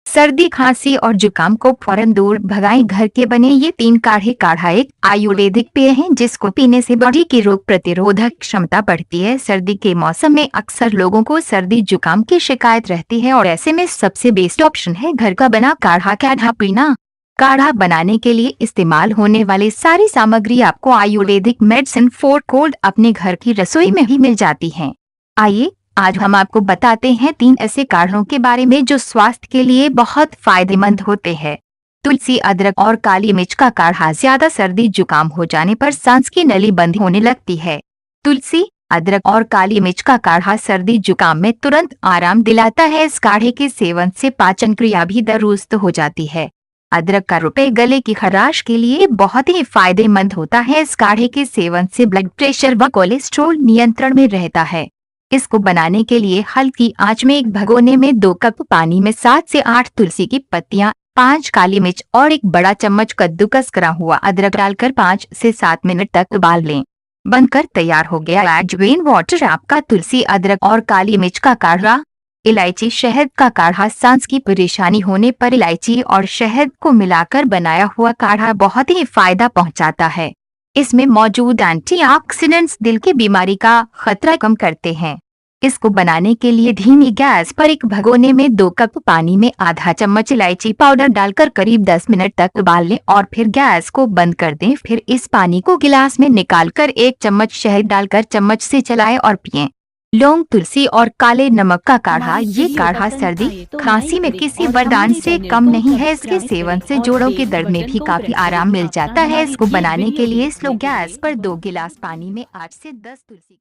सर्दी, खांसी और जुकाम को फौरन दूर भगाएं। घर के बने ये 3 काढ़े। काढ़ा एक आयुर्वेदिक पेय है जिसको पीने से बॉडी की रोग प्रतिरोधक क्षमता बढ़ती है। सर्दी के मौसम में अक्सर लोगों को सर्दी जुकाम की शिकायत रहती है और ऐसे में सबसे बेस्ट ऑप्शन है घर का बना काढ़ा। काढ़ा पीना। काढ़ा बनाने के लिए इस्तेमाल होने वाली सारी सामग्री आपको आयुर्वेदिक मेडिसिन फॉर कोल्ड अपने घर की रसोई में ही मिल जाती है। आइए आज हम आपको बताते हैं 3 ऐसे काढ़ों के बारे में जो स्वास्थ्य के लिए बहुत फायदेमंद होते हैं। तुलसी, अदरक और काली मिर्च का काढ़ा। ज्यादा सर्दी जुकाम हो जाने पर सांस की नली बंद होने लगती है। तुलसी, अदरक और काली मिर्च का काढ़ा सर्दी जुकाम में तुरंत आराम दिलाता है। इस काढ़े के सेवन से पाचन क्रिया भी दुरुस्त हो जाती है। अदरक का रुपए गले की खराश के लिए बहुत ही फायदेमंद होता है। इस काढ़े के सेवन से ब्लड प्रेशर व कोलेस्ट्रॉल नियंत्रण में रहता है। इसको बनाने के लिए हल्की आंच में एक भगोने में 2 कप पानी में 7 से 8 तुलसी की पत्तियां, 5 काली मिर्च और 1 बड़ा चम्मच कद्दूकस करा हुआ अदरक डालकर 5 से 7 मिनट तक उबाल लें। बनकर तैयार हो गया एडवेन वाटर, आपका तुलसी, अदरक और काली मिर्च का काढ़ा। इलायची शहद का काढ़ा। सांस की परेशानी होने पर इलायची और शहद को मिलाकर बनाया हुआ काढ़ा बहुत ही फायदा पहुंचाता है। इसमें मौजूद एंटीऑक्सीडेंट्स दिल की बीमारी का खतरा कम करते हैं। इसको बनाने के लिए धीमी गैस पर एक भगोने में 2 कप पानी में आधा चम्मच इलायची पाउडर डालकर करीब 10 मिनट तक उबाल लें और फिर गैस को बंद कर दें। फिर इस पानी को गिलास में निकालकर 1 चम्मच शहद डालकर चम्मच से चलाएं और पिएं। लौंग, तुलसी और काले नमक का काढ़ा। ये काढ़ा सर्दी खांसी में किसी वरदान से कम नहीं है। इसके सेवन से जोड़ों के दर्द में भी काफी आराम मिल जाता है। इसको बनाने के लिए स्लो गैस पर 2 गिलास पानी में 8 से 10 तुलसी